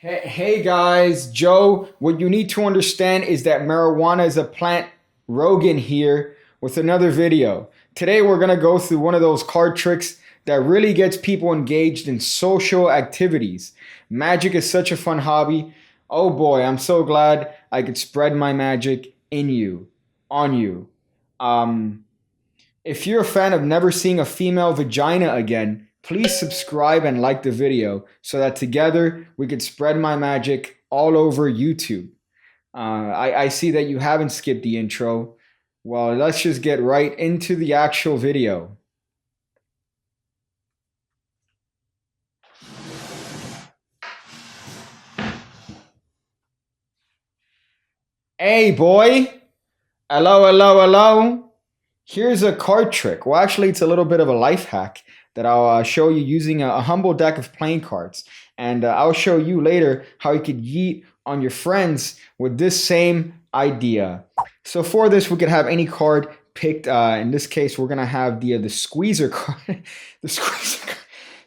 Hey guys, Joe. What you need to understand is that marijuana is a plant. Rogan here with another video. Today we're gonna go through one of those card tricks that really gets people engaged in social activities. Magic is such a fun hobby. Oh boy, I'm so glad I could spread my magic in you, on you. Um, if you're a fan of never seeing a female vagina again, please subscribe and like the video so that together we could spread my magic all over YouTube. I see that you haven't skipped the intro. Well, let's just get right into the actual video. Hey, boy. Hello, hello, hello. Here's a card trick. Well, actually, it's a little bit of a life hack that I'll show you using a humble deck of playing cards. And I'll show you later how you could yeet on your friends with this same idea. So for this, we could have any card picked. In this case, we're gonna have the squeezer card. the squeezer card.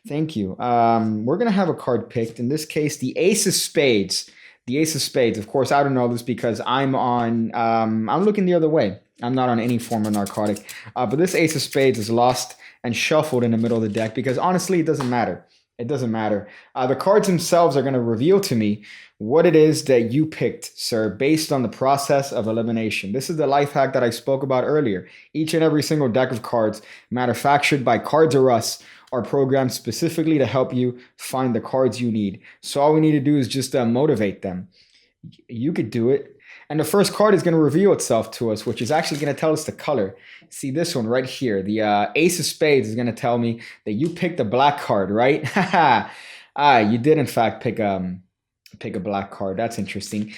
Thank you. We're gonna have a card picked. In this case, the Ace of Spades. The Ace of Spades. Of course, I don't know this because I'm on. I'm looking the other way. I'm not on any form of narcotic. But this Ace of Spades is lost and shuffled in the middle of the deck because honestly, it doesn't matter. It doesn't matter. The cards themselves are going to reveal to me what it is that you picked, sir, based on the process of elimination. This is the life hack that I spoke about earlier. Each and every single deck of cards, manufactured by Cards R Us, are programmed specifically to help you find the cards you need. So all we need to do is just motivate them. You could do it. And the first card is going to reveal itself to us, which is actually going to tell us the color. See this one right here. The Ace of Spades is going to tell me that you picked a black card, right? You did in fact pick a black card. That's interesting.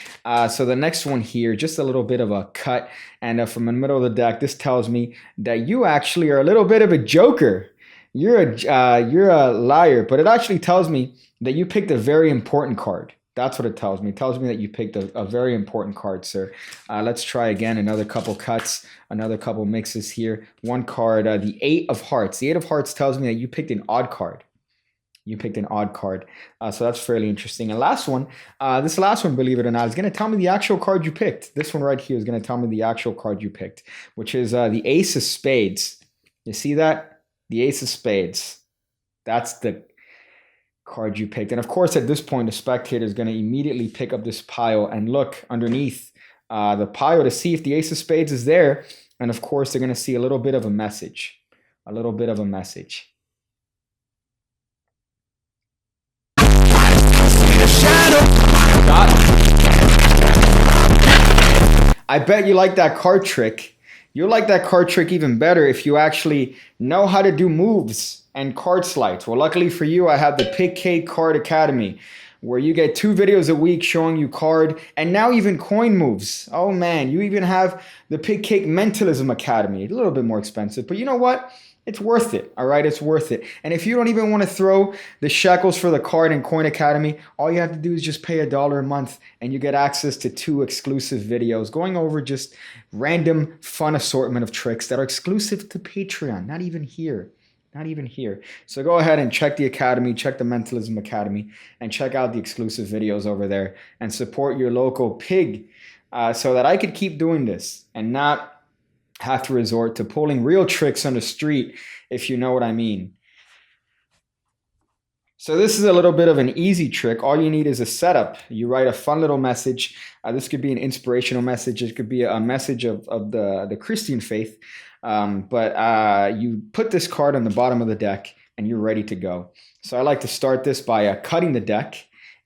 So the next one here, just a little bit of a cut. And from the middle of the deck, this tells me that you actually are a little bit of a joker. You're a liar, but it actually tells me that you picked a very important card. That's what it tells me. It tells me that you picked a very important card, sir. Let's try again. Another couple cuts, another couple mixes here. One card, the Eight of Hearts. The Eight of Hearts tells me that you picked an odd card. You picked an odd card. So that's fairly interesting. And last one, this last one, believe it or not, is going to tell me the actual card you picked. This one right here is going to tell me the actual card you picked, which is the Ace of Spades. You see that? The Ace of Spades. That's the card you picked. And of course, at this point, the spectator is going to immediately pick up this pile and look underneath the pile to see if the Ace of Spades is there. And of course, they're going to see a little bit of a message. A little bit of a message. I bet you like that card trick. You'll like that card trick even better if you actually know how to do moves and card sleights. Well, luckily for you, I have the PigCake Card Academy, where you get 2 videos a week showing you card and now even coin moves. Oh man, you even have the PigCake Mentalism Academy. A little bit more expensive, but you know what? It's worth it, all right? It's worth it. And if you don't even want to throw the shekels for the Card and Coin Academy, all you have to do is just pay $1 a month and you get access to 2 exclusive videos going over just random fun assortment of tricks that are exclusive to Patreon, not even here. Not even here. So go ahead and check the Academy, check the Mentalism Academy, and check out the exclusive videos over there and support your local pig so that I could keep doing this and not have to resort to pulling real tricks on the street, if you know what I mean. So this is a little bit of an easy trick. All you need is a setup. You write a fun little message. This could be an inspirational message. It could be a message of the Christian faith. But you put this card on the bottom of the deck and you're ready to go. So I like to start this by cutting the deck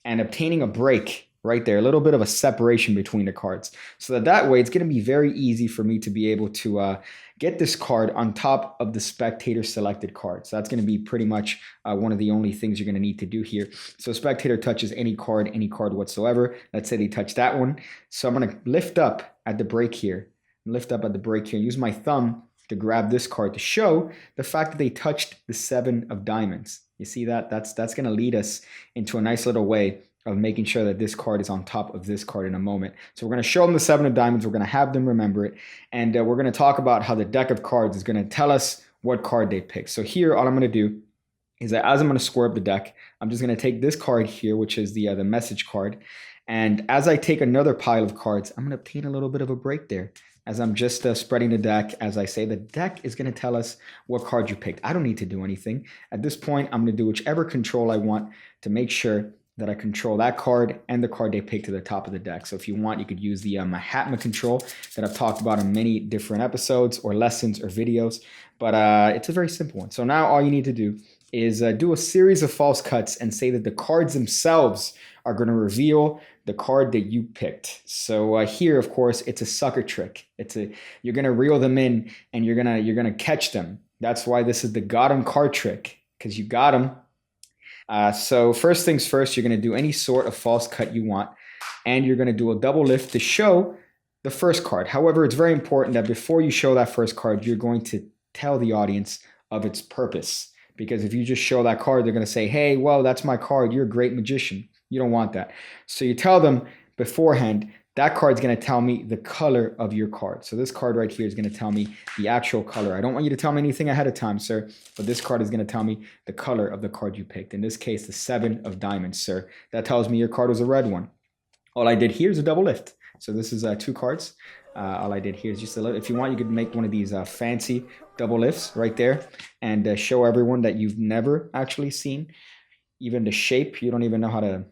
and obtaining a break right there, a little bit of a separation between the cards. So that way it's going to be very easy for me to be able to get this card on top of the spectator selected card. So that's going to be pretty much one of the only things you're going to need to do here. So spectator touches any card whatsoever. Let's say they touch that one. So I'm going to lift up at the break here. Use my thumb to grab this card to show the fact that they touched the 7 of diamonds. You see that? That's going to lead us into a nice little way of making sure that this card is on top of this card in a moment. So we're going to show them the 7 of diamonds. We're going to have them remember it. And we're going to talk about how the deck of cards is going to tell us what card they picked. So here, all I'm going to do is that as I'm going to square up the deck, I'm just going to take this card here, which is the message card. And as I take another pile of cards, I'm going to obtain a little bit of a break there. As I'm just spreading the deck, as I say, the deck is going to tell us what card you picked. I don't need to do anything. At this point, I'm going to do whichever control I want to make sure that I control that card and the card they picked to the top of the deck. So if you want, you could use the Mahatma control that I've talked about in many different episodes or lessons or videos. But it's a very simple one. So now all you need to do is do a series of false cuts and say that the cards themselves are going to reveal the card that you picked. So here, of course, it's a sucker trick. You're going to reel them in and you're gonna catch them. That's why this is the got 'em card trick, because you got them. So first things first, you're going to do any sort of false cut you want, and you're going to do a double lift to show the first card. However, it's very important that before you show that first card, you're going to tell the audience of its purpose. Because if you just show that card, they're going to say, hey, well, that's my card. You're a great magician. You don't want that. So you tell them beforehand, that card's going to tell me the color of your card. So this card right here is going to tell me the actual color. I don't want you to tell me anything ahead of time, sir, but this card is going to tell me the color of the card you picked. In this case, the 7 of diamonds, sir. That tells me your card was a red one. All I did here is a double lift. So this is 2 cards. All I did here is just a little. If you want, you could make one of these fancy double lifts right there and show everyone that you've never actually seen even the shape. You don't even know how to.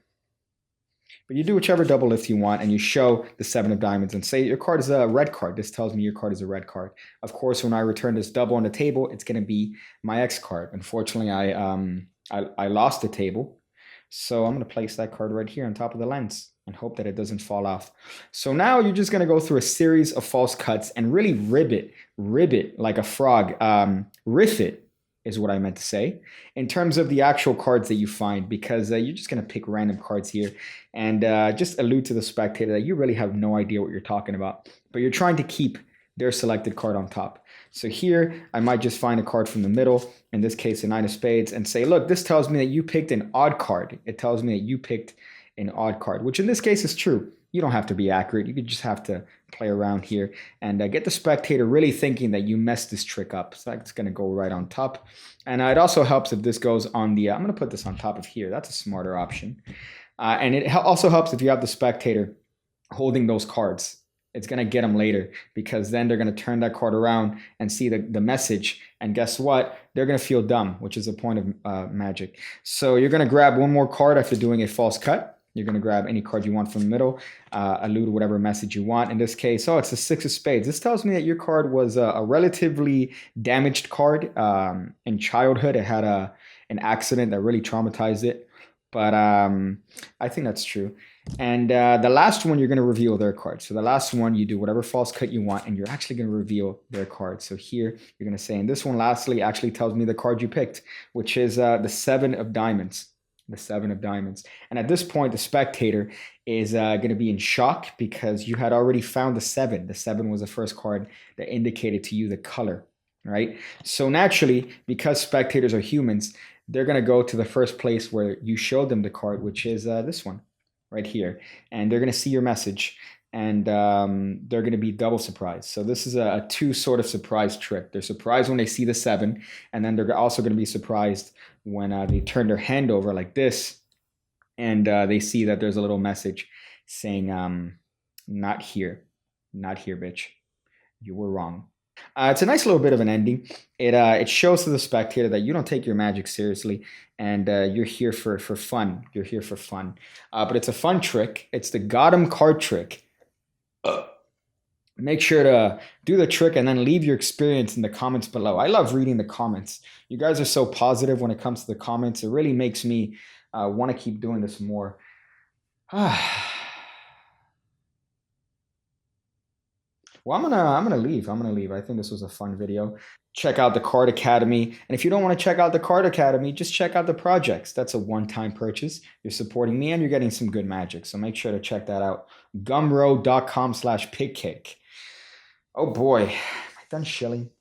But you do whichever double lift you want, and you show the 7 of diamonds and say your card is a red card. This tells me your card is a red card. Of course, when I return this double on the table, it's going to be my X card. Unfortunately, I lost the table, so I'm going to place that card right here on top of the lens and hope that it doesn't fall off. So now you're just going to go through a series of false cuts and really rib it like a frog, riff it is what I meant to say, in terms of the actual cards that you find, because you're just going to pick random cards here and just allude to the spectator that you really have no idea what you're talking about, but you're trying to keep their selected card on top. So here, I might just find a card from the middle, in this case, a 9 of spades, and say, look, this tells me that you picked an odd card. It tells me that you picked an odd card, which in this case is true. You don't have to be accurate. You could just have to play around here and get the spectator really thinking that you messed this trick up. So that's going to go right on top. And it also helps if this goes on the, I'm going to put this on top of here. That's a smarter option. And it also helps if you have the spectator holding those cards. It's going to get them later, because then they're going to turn that card around and see the message. And guess what? They're going to feel dumb, which is the point of magic. So you're going to grab one more card after doing a false cut. You're going to grab any card you want from the middle, allude to whatever message you want. In this case, it's a 6 of spades. This tells me that your card was a relatively damaged card. In childhood, it had an accident that really traumatized it. But I think that's true. And the last one, you're going to reveal their card. So the last one, you do whatever false cut you want, and you're actually going to reveal their card. So here, you're going to say, and this one lastly actually tells me the card you picked, which is the 7 of diamonds. The 7 of diamonds. And at this point, the spectator is going to be in shock, because you had already found the 7. The 7 was the first card that indicated to you the color, right? So naturally, because spectators are humans, they're going to go to the first place where you showed them the card, which is this one right here. And they're going to see your message, and they're going to be double surprised. So this is a 2 sort of surprise trick. They're surprised when they see the 7, and then they're also going to be surprised when they turn their hand over like this, and they see that there's a little message saying, not here, bitch. You were wrong. It's a nice little bit of an ending. It shows to the spectator that you don't take your magic seriously, and you're here for fun. You're here for fun. But it's a fun trick. It's the got 'em card trick. Make sure to do the trick and then leave your experience in the comments below. I love reading the comments. You guys are so positive when it comes to the comments. It really makes me want to keep doing this more. Well, I'm gonna leave. I think this was a fun video. Check out the Card Academy, and if you don't want to check out the Card Academy, just check out the projects. That's a one-time purchase. You're supporting me, and you're getting some good magic. So make sure to check that out. Gumroad.com/pigcake. Oh boy, am I done shilling?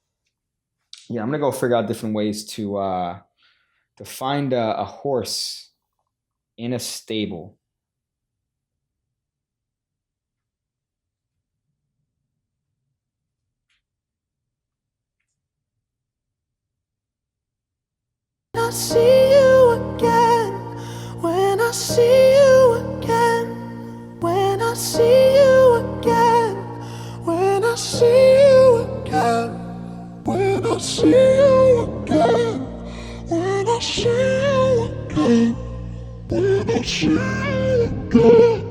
Yeah, I'm gonna go figure out different ways to find a horse in a stable. I see you again, when I see you again, when I see you again, when I see you again, when I see you again, when I see you again, when I see you again.